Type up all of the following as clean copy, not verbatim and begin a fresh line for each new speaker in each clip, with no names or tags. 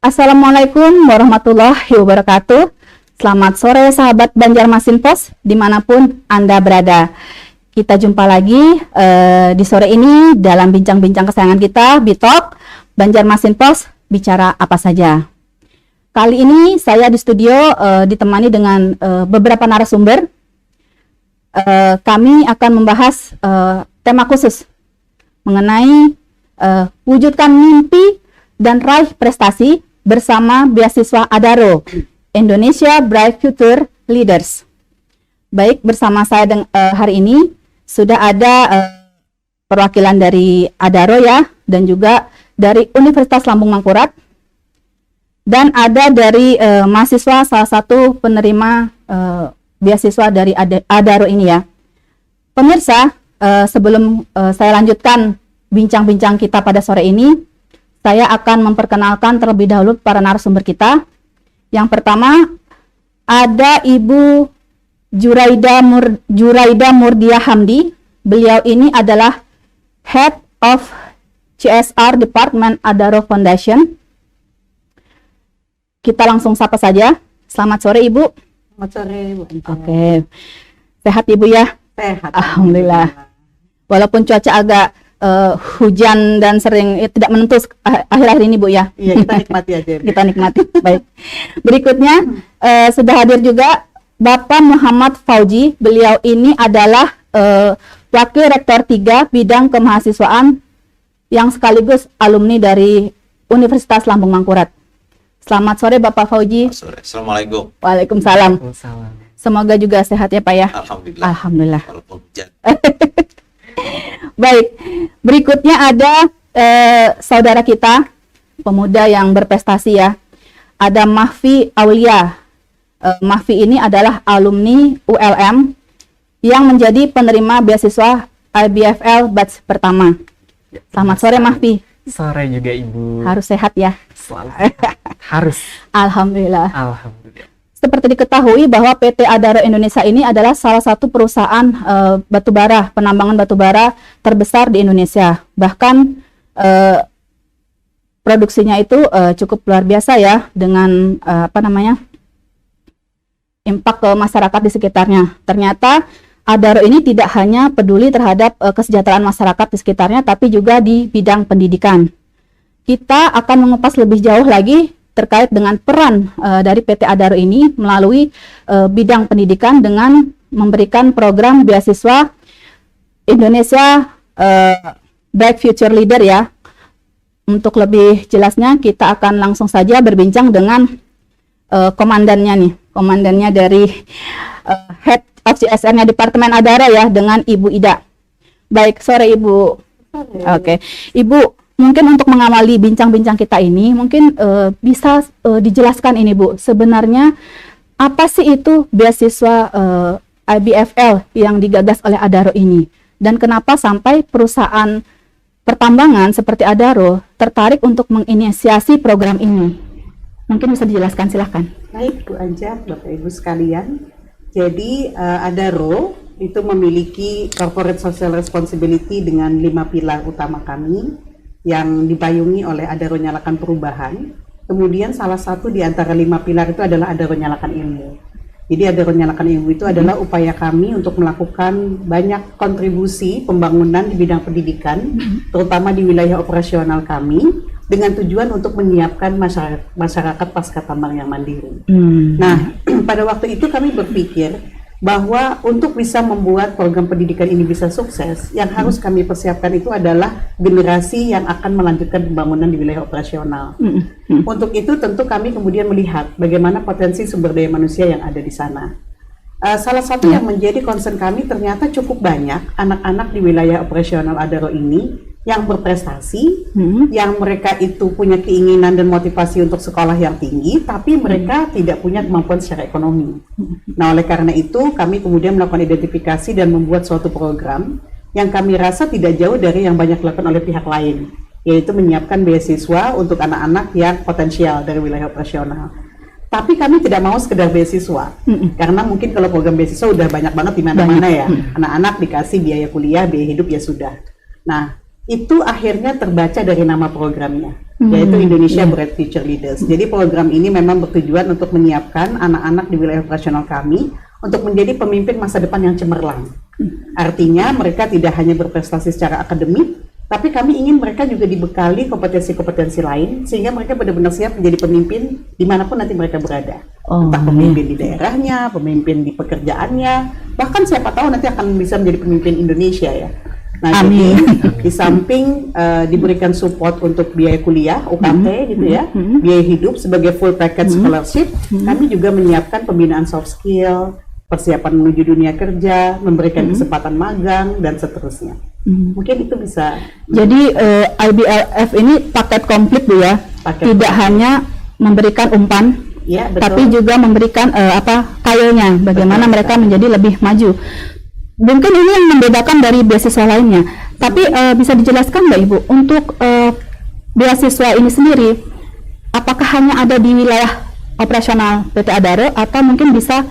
Assalamualaikum warahmatullahi wabarakatuh. Selamat sore sahabat Banjarmasin Pos dimanapun Anda berada. Kita jumpa lagi di sore ini dalam bincang-bincang kesayangan kita, Bitalk Banjarmasin Pos, bicara apa saja. Kali ini saya di studio ditemani dengan beberapa narasumber. Kami akan membahas tema khusus mengenai wujudkan mimpi dan raih prestasi bersama beasiswa ADARO, Indonesia Bright Future Leaders. Baik, bersama saya hari ini sudah ada perwakilan dari ADARO ya, dan juga dari Universitas Lambung Mangkurat, dan ada dari mahasiswa salah satu penerima beasiswa dari ADARO ini ya. Pemirsa, sebelum saya lanjutkan bincang-bincang kita pada sore ini, saya akan memperkenalkan terlebih dahulu para narasumber kita. Yang pertama, ada Ibu Juraida Murdia Hamdi. Beliau ini adalah Head of CSR Department ADARO Foundation. Kita langsung sapa saja. Selamat sore, Ibu.
Selamat sore, Bu.
Oke. Sehat, Ibu ya?
Sehat.
Alhamdulillah. Walaupun cuaca agak hujan dan sering tidak menentu akhir-akhir ini, Bu ya.
Iya, kita nikmati aja.
Kita nikmati. Baik. Berikutnya sudah hadir juga Bapak Muhammad Fauji. Beliau ini adalah Wakil Rektor 3 Bidang Kemahasiswaan yang sekaligus alumni dari Universitas Lambung Mangkurat. Selamat sore Bapak Fauji.
Sore. Assalamualaikum.
Waalaikumsalam. Semoga juga sehat ya Pak ya.
Alhamdulillah.
Alhamdulillah.
Walaupun hujan.
Baik, berikutnya ada saudara kita, pemuda yang berprestasi ya. Ada Mahfi Aulia. Mahfi ini adalah alumni ULM yang menjadi penerima beasiswa IBFL batch pertama. Selamat sore Mahfi.
Sore juga Ibu.
Harus sehat ya.
Selalu sehat. Harus.
Alhamdulillah.
Alhamdulillah.
Seperti diketahui bahwa PT ADARO Indonesia ini adalah salah satu perusahaan batubara, penambangan batubara terbesar di Indonesia. Bahkan produksinya itu cukup luar biasa ya, dengan impak ke masyarakat di sekitarnya. Ternyata ADARO ini tidak hanya peduli terhadap kesejahteraan masyarakat di sekitarnya, tapi juga di bidang pendidikan. Kita akan mengupas lebih jauh lagi terkait dengan peran dari PT ADARO ini melalui bidang pendidikan dengan memberikan program beasiswa Indonesia Bright Future Leader ya. Untuk lebih jelasnya kita akan langsung saja berbincang dengan komandannya dari Head of CSR-nya Departemen ADARO ya, dengan Ibu Ida. Baik, sore Ibu. Oke. Ibu, mungkin untuk mengawali bincang-bincang kita ini, mungkin bisa dijelaskan ini Bu, sebenarnya apa sih itu beasiswa IBFL yang digagas oleh ADARO ini? Dan kenapa sampai perusahaan pertambangan seperti ADARO tertarik untuk menginisiasi program ini? Mungkin bisa dijelaskan, silahkan.
Baik Bu Anja, Bapak Ibu sekalian. Jadi ADARO itu memiliki corporate social responsibility dengan 5 pilar utama kami yang dipayungi oleh ADARO Nyalakan Perubahan. Kemudian salah satu di antara 5 pilar itu adalah ADARO Nyalakan Ilmu. Jadi ADARO Nyalakan Ilmu itu adalah upaya kami untuk melakukan banyak kontribusi pembangunan di bidang pendidikan, terutama di wilayah operasional kami, dengan tujuan untuk menyiapkan masyarakat pasca tambang yang mandiri. Nah, pada waktu itu kami berpikir bahwa untuk bisa membuat program pendidikan ini bisa sukses, yang harus kami persiapkan itu adalah generasi yang akan melanjutkan pembangunan di wilayah operasional. Untuk itu tentu kami kemudian melihat bagaimana potensi sumber daya manusia yang ada di sana. Salah satu yang menjadi concern kami, ternyata cukup banyak anak-anak di wilayah operasional ADARO ini yang berprestasi, yang mereka itu punya keinginan dan motivasi untuk sekolah yang tinggi, tapi mereka tidak punya kemampuan secara ekonomi. Nah, oleh karena itu kami kemudian melakukan identifikasi dan membuat suatu program yang kami rasa tidak jauh dari yang banyak dilakukan oleh pihak lain, yaitu menyiapkan beasiswa untuk anak-anak yang potensial dari wilayah operasional. Tapi kami tidak mau sekedar beasiswa, karena mungkin kalau program beasiswa udah banyak banget di mana-mana ya. Anak-anak dikasih biaya kuliah, biaya hidup ya sudah. Nah, itu akhirnya terbaca dari nama programnya, yaitu Indonesia Bright Future Leaders. Jadi program ini memang bertujuan untuk menyiapkan anak-anak di wilayah operasional kami untuk menjadi pemimpin masa depan yang cemerlang. Artinya mereka tidak hanya berprestasi secara akademik, tapi kami ingin mereka juga dibekali kompetensi-kompetensi lain sehingga mereka benar-benar siap menjadi pemimpin dimanapun nanti mereka berada. Entah pemimpin di daerahnya, pemimpin di pekerjaannya, bahkan siapa tahu nanti akan bisa menjadi pemimpin Indonesia ya. Nah,
Amin.
jadi di samping diberikan support untuk biaya kuliah, UKT gitu ya, biaya hidup sebagai full package scholarship, kami juga menyiapkan pembinaan soft skill, persiapan menuju dunia kerja, memberikan kesempatan magang dan seterusnya. Mungkin itu bisa.
Jadi IBLF ini paket komplit Bu ya,
Paket
tidak hanya memberikan umpan,
Ya, betul.
tapi juga memberikan kayanya, bagaimana
Betul,
mereka menjadi lebih maju. Mungkin ini yang membedakan dari beasiswa lainnya. Tapi bisa dijelaskan Mbak Ibu, untuk beasiswa ini sendiri, apakah hanya ada di wilayah operasional PT Adaro atau mungkin bisa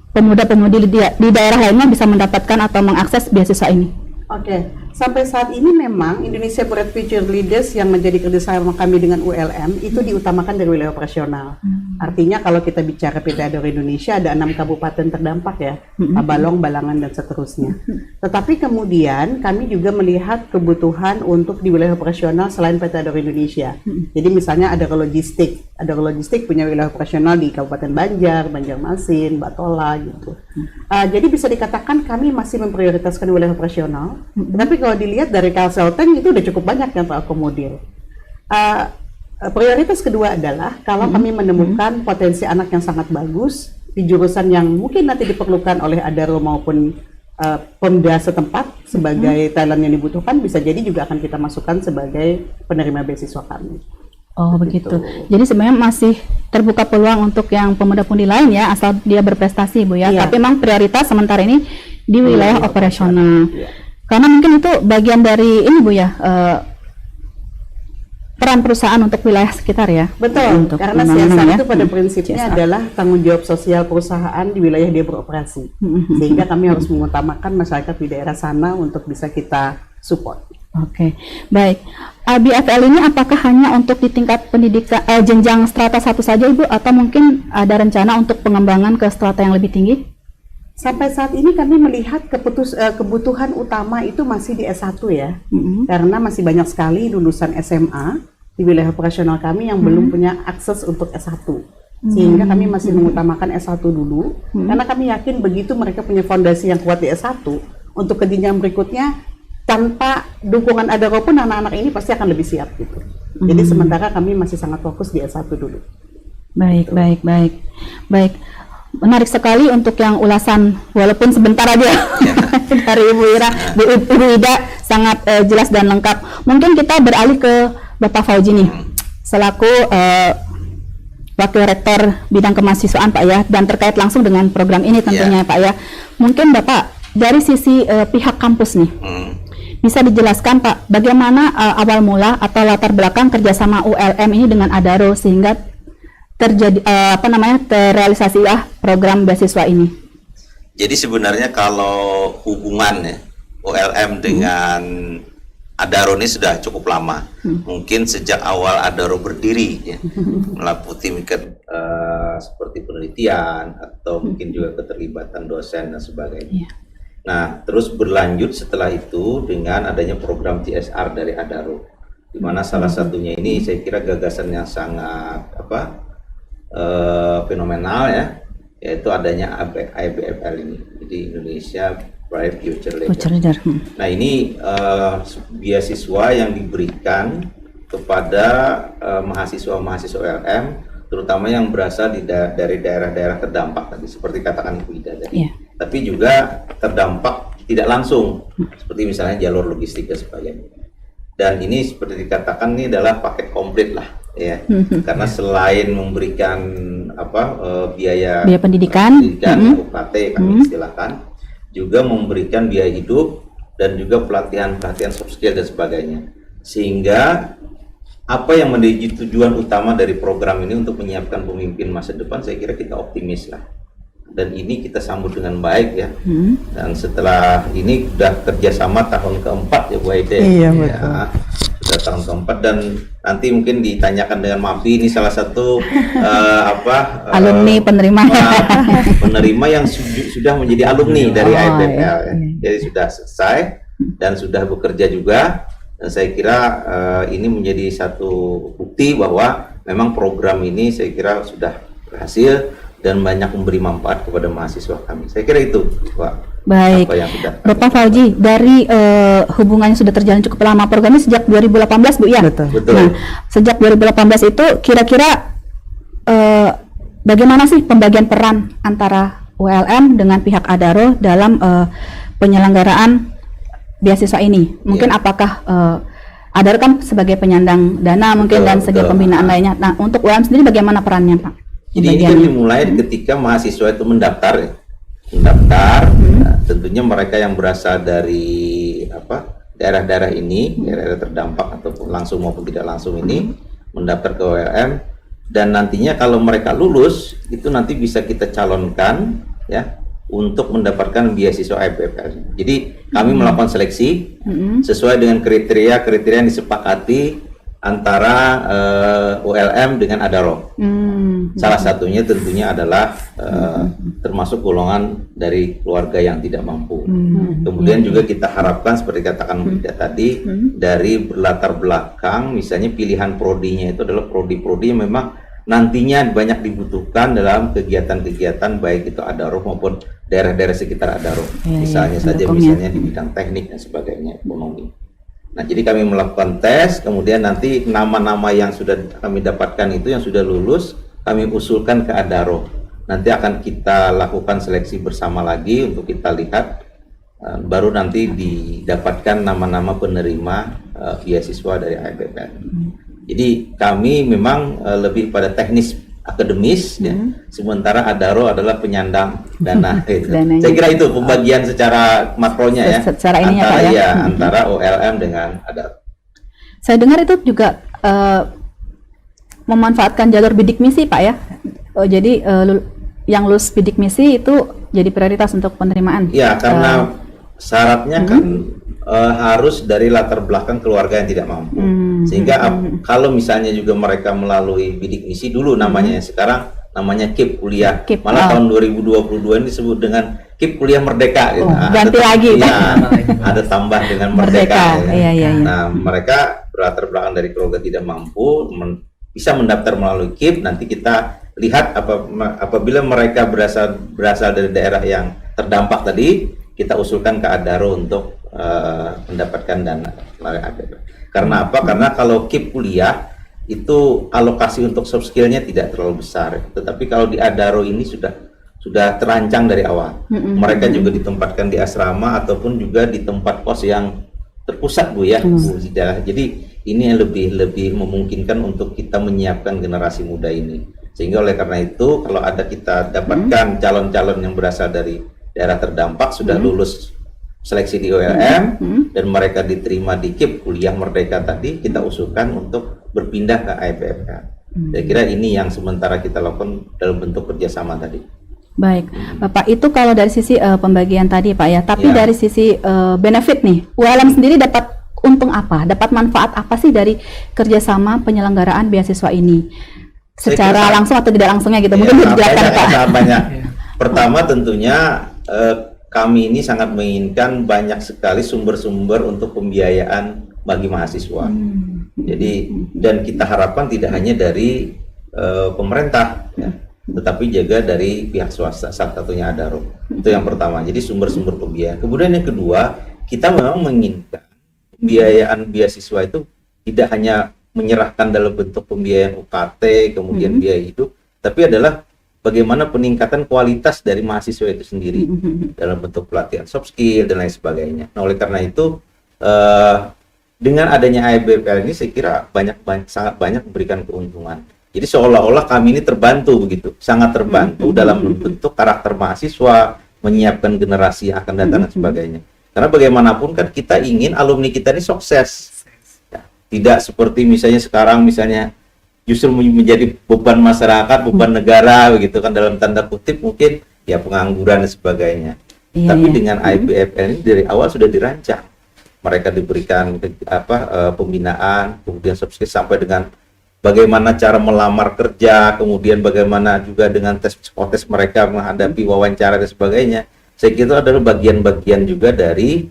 pemuda-pemudi di daerah lainnya bisa mendapatkan atau mengakses beasiswa ini?
Oke, sampai saat ini memang Indonesia Bright Future Leaders yang menjadi kerjasama kami dengan ULM itu diutamakan dari wilayah operasional. Artinya kalau kita bicara PT Adaro Indonesia ada 6 kabupaten terdampak ya, Tabalong, Balangan dan seterusnya. Tetapi kemudian kami juga melihat kebutuhan untuk di wilayah operasional selain PT Adaro Indonesia. Jadi misalnya Adaro Logistik punya wilayah operasional di Kabupaten Banjar, Banjarmasin, Batola gitu. Jadi bisa dikatakan kami masih memprioritaskan wilayah operasional. Tapi kalau dilihat dari Kalselteng itu udah cukup banyak yang terakomodir. Prioritas kedua adalah kalau kami menemukan potensi anak yang sangat bagus di jurusan yang mungkin nanti diperlukan oleh Adaro maupun Pemda setempat sebagai talent yang dibutuhkan, bisa jadi juga akan kita masukkan sebagai penerima beasiswa kami.
Oh begitu. Jadi sebenarnya masih terbuka peluang untuk yang pemuda-pemudi lain ya, asal dia berprestasi Bu ya.
Iya.
Tapi memang prioritas sementara ini di wilayah operasional.
Iya.
Karena mungkin itu bagian dari ini Bu ya, peran perusahaan untuk wilayah sekitar ya.
Betul,
Untuk
karena
pembangunan
CSR
ya.
itu pada prinsipnya
CSR.
adalah tanggung jawab sosial perusahaan di wilayah dia beroperasi. Sehingga kami harus mengutamakan masyarakat di daerah sana untuk bisa kita support.
Oke, baik. IBFL ini apakah hanya untuk di tingkat pendidikan jenjang strata 1 saja Ibu, atau mungkin ada rencana untuk pengembangan ke strata yang lebih tinggi?
Sampai saat ini kami melihat kebutuhan utama itu masih di S1 ya, karena masih banyak sekali lulusan SMA di wilayah operasional kami yang belum punya akses untuk S1. Sehingga kami masih mengutamakan S1 dulu, karena kami yakin begitu mereka punya fondasi yang kuat di S1, untuk ke jenjang berikutnya tanpa dukungan Adaro pun anak-anak ini pasti akan lebih siap gitu. Jadi sementara kami masih sangat fokus di S1 dulu.
Baik, baik, baik. Baik. Menarik sekali untuk yang ulasan walaupun sebentar aja dari Ibu Ira, Ibu Ida sangat jelas dan lengkap. Mungkin kita beralih ke Bapak Fauji nih selaku Wakil Rektor Bidang Kemahasiswaan Pak ya, dan terkait langsung dengan program ini tentunya Pak ya. Mungkin Bapak dari sisi pihak kampus nih bisa dijelaskan Pak bagaimana awal mula atau latar belakang kerjasama ULM ini dengan Adaro sehingga terjadi terrealisasi program beasiswa ini.
Jadi sebenarnya kalau hubungannya ULM dengan Adaro ini sudah cukup lama. Mungkin sejak awal Adaro berdiri ya, meliputi seperti penelitian atau mungkin juga keterlibatan dosen dan sebagainya. Nah, terus berlanjut setelah itu dengan adanya program CSR dari Adaro, di mana salah satunya ini saya kira gagasan yang sangat fenomenal ya, yaitu adanya IBFL ini, jadi Indonesia Bright Future Leader. Nah ini beasiswa yang diberikan kepada mahasiswa-mahasiswa ULM, terutama yang berasal dari daerah-daerah terdampak tadi, seperti katakan Ibu Ida tadi. Tapi juga terdampak tidak langsung, seperti misalnya jalur logistik dan sebagainya. Dan ini seperti dikatakan ini adalah paket komplit lah. Ya, karena selain memberikan biaya pendidikan UKT kami istilahkan, juga memberikan biaya hidup dan juga pelatihan soft skill dan sebagainya, sehingga apa yang menjadi tujuan utama dari program ini untuk menyiapkan pemimpin masa depan, saya kira kita optimis lah. Dan ini kita sambut dengan baik ya. Dan setelah ini sudah kerjasama tahun keempat ya Bu Aide.
Iya,
Ya,
betul.
sudah tahun keempat, dan nanti mungkin ditanyakan dengan Mapi, ini salah satu
Alumni penerima.
penerima yang sudah menjadi alumni dari
Oh,
IBPL
iya.
ya. Jadi sudah selesai dan sudah bekerja juga. Dan saya kira ini menjadi satu bukti bahwa memang program ini saya kira sudah berhasil dan banyak memberi manfaat kepada mahasiswa kami. Saya kira itu, Pak.
Baik,
Apa yang sudah
Bapak Fauji, dari hubungannya sudah terjalin cukup lama, program ini sejak 2018 Bu ya?
Betul.
Betul.
Nah, sejak 2018 itu kira-kira bagaimana sih pembagian peran antara ULM dengan pihak Adaro dalam penyelenggaraan beasiswa ini? Mungkin
Iya.
apakah Adaro kan sebagai penyandang dana mungkin
Betul,
dan segi
betul.
pembinaan lainnya. Nah, untuk ULM sendiri bagaimana perannya, Pak?
Jadi ini kan dimulai ketika mahasiswa itu mendaftar ya. Nah, tentunya mereka yang berasal dari daerah-daerah ini, daerah terdampak ataupun langsung maupun tidak langsung ini mendaftar ke ULM, dan nantinya kalau mereka lulus itu nanti bisa kita calonkan ya untuk mendapatkan beasiswa IBPL. Jadi kami melakukan seleksi sesuai dengan kriteria yang disepakati antara ULM dengan Adaro. Salah satunya tentunya adalah termasuk golongan dari keluarga yang tidak mampu. Kemudian juga kita harapkan seperti katakan Mbak tadi, dari berlatar belakang, misalnya pilihan prodinya itu adalah prodi-prodi yang memang nantinya banyak dibutuhkan dalam kegiatan-kegiatan baik itu Adaro maupun daerah-daerah sekitar Adaro. Misalnya saja misalnya di bidang teknik dan sebagainya, ekonomi. Nah, jadi kami melakukan tes, kemudian nanti nama-nama yang sudah kami dapatkan itu yang sudah lulus, kami usulkan ke Adaro. Nanti akan kita lakukan seleksi bersama lagi untuk kita lihat, baru nanti didapatkan nama-nama penerima beasiswa dari IBPL. Jadi kami memang lebih pada teknis akademis, ya. Sementara Adaro adalah penyandang dana. Gitu.
Dananya.
Saya kira itu pembagian secara makronya ya.
Secara ininya,
antara
Pak, ya.
antara OLM dengan Adaro.
Saya dengar itu juga memanfaatkan jalur bidik misi, Pak ya. Jadi yang lulus bidik misi itu jadi prioritas untuk penerimaan.
Ya, karena syaratnya kan harus dari latar belakang keluarga yang tidak mampu. Sehingga kalau misalnya juga mereka melalui bidik misi dulu namanya, sekarang namanya KIP kuliah.
KIP,
Malah tahun 2022 ini disebut dengan KIP kuliah merdeka gitu.
Ganti lagi, Pak.
Ada tambah dengan merdeka.
Merdeka, iya.
Nah, mereka berlatar belakang dari keluarga tidak mampu bisa mendaftar melalui KIP. Nanti kita lihat apabila mereka berasal dari daerah yang terdampak tadi, kita usulkan ke Adaro untuk mendapatkan dana melalui APB. Karena apa? Karena kalau KIP kuliah itu alokasi untuk soft skill-nya tidak terlalu besar. Tetapi kalau di Adaro ini sudah terancang dari awal. Mereka juga ditempatkan di asrama ataupun juga di tempat kos yang terpusat Bu ya, Bu Zidah. Jadi ini yang lebih memungkinkan untuk kita menyiapkan generasi muda ini. Sehingga oleh karena itu kalau ada kita dapatkan calon-calon yang berasal dari daerah terdampak sudah lulus seleksi di OLM dan mereka diterima di KIP kuliah merdeka tadi, kita usulkan untuk berpindah ke IBPL. Saya kira ini yang sementara kita lakukan dalam bentuk kerjasama tadi.
Baik, Bapak, itu kalau dari sisi pembagian tadi Pak ya, tapi
Ya.
dari sisi benefit nih, ULM sendiri dapat untung apa? Dapat manfaat apa sih dari kerjasama penyelenggaraan beasiswa ini?
Saya
Secara
kira-
langsung atau tidak langsungnya gitu?
Ya,
Mungkin bisa dijelaskan
banyak,
Pak.
sangat banyak. Pertama tentunya kami ini sangat menginginkan banyak sekali sumber-sumber untuk pembiayaan bagi mahasiswa. Jadi dan kita harapkan tidak hanya dari pemerintah, ya, tetapi juga dari pihak swasta, salah satunya Adaro. Itu yang pertama. Jadi sumber-sumber pembiayaan. Kemudian yang kedua, kita memang menginginkan pembiayaan beasiswa itu tidak hanya menyerahkan dalam bentuk pembiayaan UKT, kemudian biaya hidup, tapi adalah bagaimana peningkatan kualitas dari mahasiswa itu sendiri dalam bentuk pelatihan soft skill dan lain sebagainya. Nah, oleh karena itu dengan adanya IBPL ini saya kira sangat banyak memberikan keuntungan. Jadi seolah-olah kami ini terbantu begitu, sangat terbantu dalam bentuk karakter mahasiswa, menyiapkan generasi yang akan datang dan sebagainya. Karena bagaimanapun kan kita ingin alumni kita ini sukses. Ya, tidak seperti misalnya sekarang misalnya justru menjadi beban masyarakat, beban negara begitu kan, dalam tanda kutip mungkin ya pengangguran dan sebagainya.
Iya,
Tapi
iya.
dengan IBFL ini dari awal sudah dirancang. Mereka diberikan pembinaan, kemudian soft skill sampai dengan bagaimana cara melamar kerja, kemudian bagaimana juga dengan tes psikotes mereka menghadapi wawancara dan sebagainya. Saya kira itu adalah bagian-bagian juga dari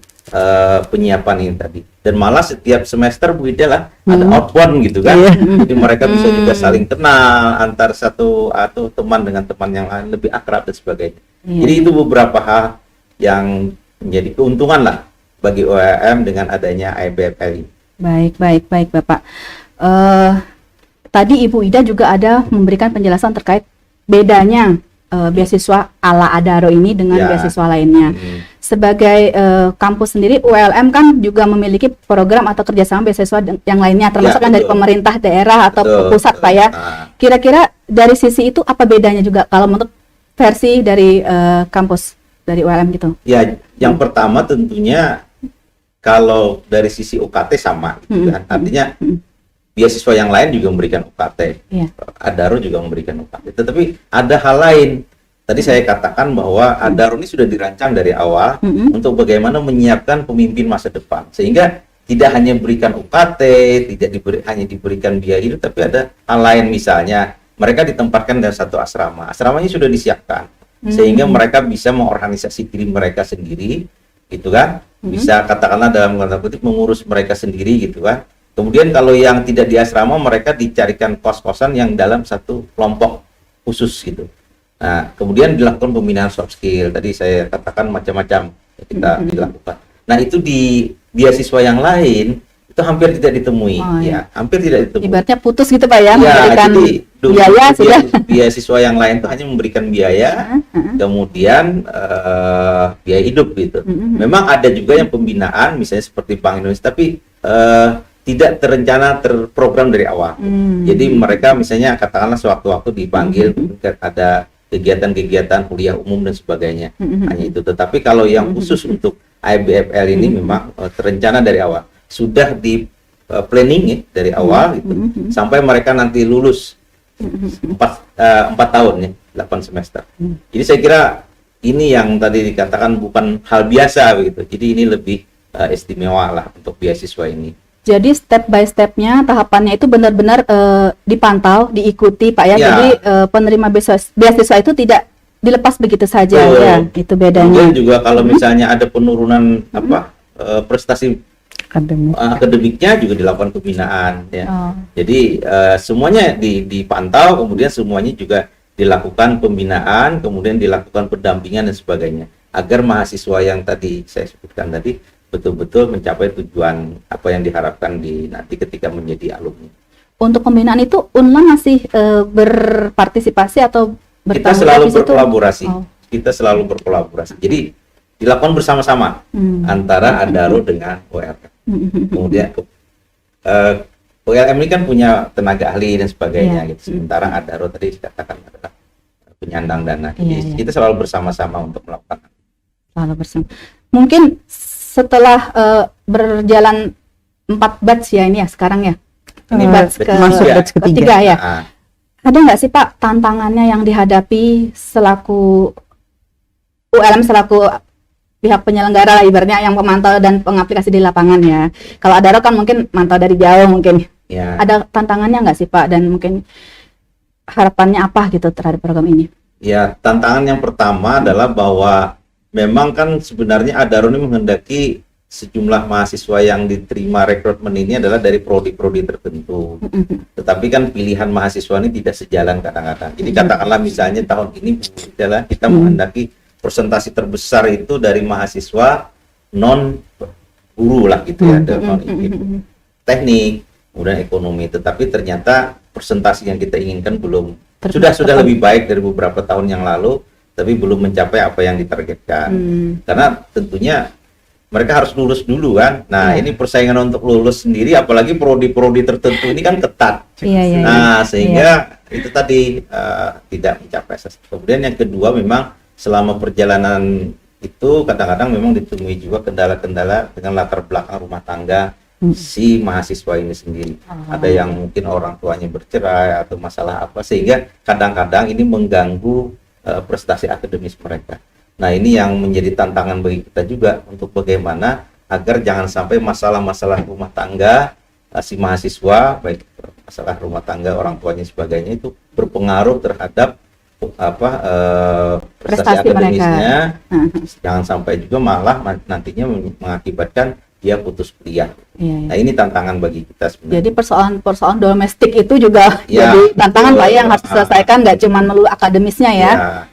penyiapan ini tadi. Dan malah setiap semester Bu Ida lah ada outbound gitu kan. Jadi mereka bisa juga saling kenal antar satu atau teman dengan teman yang lain, lebih akrab dan sebagainya. Jadi itu beberapa hal yang menjadi keuntungan lah bagi UMKM dengan adanya IBFL ini.
Baik Bapak. Tadi Ibu Ida juga ada memberikan penjelasan terkait bedanya beasiswa ala Adaro ini dengan
Ya.
beasiswa lainnya. Sebagai kampus sendiri, ULM kan juga memiliki program atau kerjasama beasiswa yang lainnya, termasuk
Ya,
kan dari
betul.
pemerintah daerah atau
Betul,
pusat
betul.
Pak ya.
Nah.
Kira-kira dari sisi itu apa bedanya juga kalau menurut versi dari kampus dari ULM gitu?
Ya, yang pertama tentunya kalau dari sisi UKT sama gitu kan. Artinya beasiswa yang lain juga memberikan UKT.
Iya.
Adaro juga memberikan UKT. Tetapi ada hal lain. Tadi saya katakan bahwa Adaro ini sudah dirancang dari awal untuk bagaimana menyiapkan pemimpin masa depan. Sehingga tidak hanya berikan UKT, tidak hanya diberikan biaya hidup, tapi ada hal lain, misalnya mereka ditempatkan dalam satu asrama. Asramanya sudah disiapkan. Sehingga mereka bisa mengorganisasi diri mereka sendiri, gitu kan? Bisa katakanlah dalam tanda kutip mengurus mereka sendiri, gitu kan? Kemudian kalau yang tidak di asrama, mereka dicarikan kos-kosan yang dalam satu kelompok khusus gitu. Nah, kemudian dilakukan pembinaan soft skill. Tadi saya katakan macam-macam kita dilakukan. Nah, itu di beasiswa yang lain itu hampir tidak ditemui,
Oh,
ya, hampir tidak ditemui.
Ibaratnya putus gitu Pak ya,
Ya,
memberikan
jadi dulu
biaya sudah.
beasiswa yang lain itu hanya memberikan biaya, kemudian biaya hidup gitu. Memang ada juga yang pembinaan, misalnya seperti Bank Indonesia, tapi tidak terencana, terprogram dari awal. Jadi mereka misalnya katakanlah sewaktu-waktu dipanggil, ada kegiatan-kegiatan kuliah umum dan sebagainya. Hanya itu. Tetapi kalau yang khusus untuk IBFL ini memang terencana dari awal. Sudah di planning ya, dari awal gitu, sampai mereka nanti lulus 4 tahun ya, 8 semester. Jadi saya kira ini yang tadi dikatakan bukan hal biasa begitu. Jadi ini lebih istimewa lah untuk beasiswa ini.
Jadi step by stepnya, tahapannya itu benar-benar dipantau, diikuti Pak ya.
Ya.
Jadi penerima beasiswa itu tidak dilepas begitu saja
Betul.
ya. Itu bedanya.
Kemudian juga kalau misalnya ada penurunan prestasi akademiknya juga dilakukan pembinaan ya.
Oh.
Jadi semuanya dipantau, kemudian semuanya juga dilakukan pembinaan, kemudian dilakukan pendampingan dan sebagainya, agar mahasiswa yang tadi saya sebutkan tadi betul-betul mencapai tujuan apa yang diharapkan nanti ketika menjadi alumni.
Untuk pembinaan itu UNLAN masih berpartisipasi atau
Kita
bertanggung
selalu
jawab di situ?
berkolaborasi.
Oh.
Kita selalu berkolaborasi. Jadi dilakukan bersama-sama antara Adaro dengan ULM. Kemudian ULM ini kan punya tenaga ahli dan sebagainya
Iya.
gitu. Sementara Adaro tadi dikatakan adalah penyandang dana. Jadi
Iya, iya.
kita selalu bersama-sama untuk melakukan.
Selalu bersama. Mungkin setelah berjalan 4 batch ya ini ya sekarang ya. Ini batch
masuk batch
ketiga ya.
Nah,
Ada nggak sih Pak tantangannya yang dihadapi selaku ULM, selaku pihak penyelenggara lah ibaratnya, yang memantau dan pengaplikasi di lapangan ya. Kalau Adaro kan mungkin mantau dari jauh mungkin.
ya.
Ada tantangannya nggak sih Pak, dan mungkin harapannya apa gitu terhadap program ini?
Ya, tantangan yang pertama adalah bahwa memang kan sebenarnya Adaro ini menghendaki sejumlah mahasiswa yang diterima rekrutmen ini adalah dari prodi-prodi tertentu. Tetapi kan pilihan mahasiswa ini tidak sejalan kadang-kadang. Jadi katakanlah misalnya tahun ini adalah kita menghendaki persentase terbesar itu dari mahasiswa non guru lah gitu ya, non teknik, kemudian ekonomi. Tetapi ternyata persentase yang kita inginkan belum sudah lebih baik dari beberapa tahun yang lalu, tapi belum mencapai apa yang ditargetkan. Karena tentunya mereka harus lulus dulu kan. Nah, ini persaingan untuk lulus sendiri, apalagi prodi-prodi tertentu ini kan ketat.
Iya.
Nah, sehingga itu tadi tidak mencapai sasaran. Kemudian yang kedua, memang selama perjalanan itu kadang-kadang memang ditemui juga kendala-kendala dengan latar belakang rumah tangga si mahasiswa ini sendiri. Ada yang mungkin orang tuanya bercerai atau masalah apa, sehingga kadang-kadang ini mengganggu prestasi akademis mereka. Nah, ini yang menjadi tantangan bagi kita juga untuk bagaimana agar jangan sampai masalah-masalah rumah tangga si mahasiswa, baik masalah rumah tangga orang tuanya sebagainya, itu berpengaruh terhadap prestasi akademisnya. Jangan sampai juga malah nantinya mengakibatkan dia putus kuliah.
Iya.
Nah, ini tantangan bagi kita sebenarnya.
Jadi persoalan domestik itu juga
Ya,
jadi tantangan
betul.
Pak yang harus diselesaikan, nggak cuma melulu akademisnya ya.
Ya,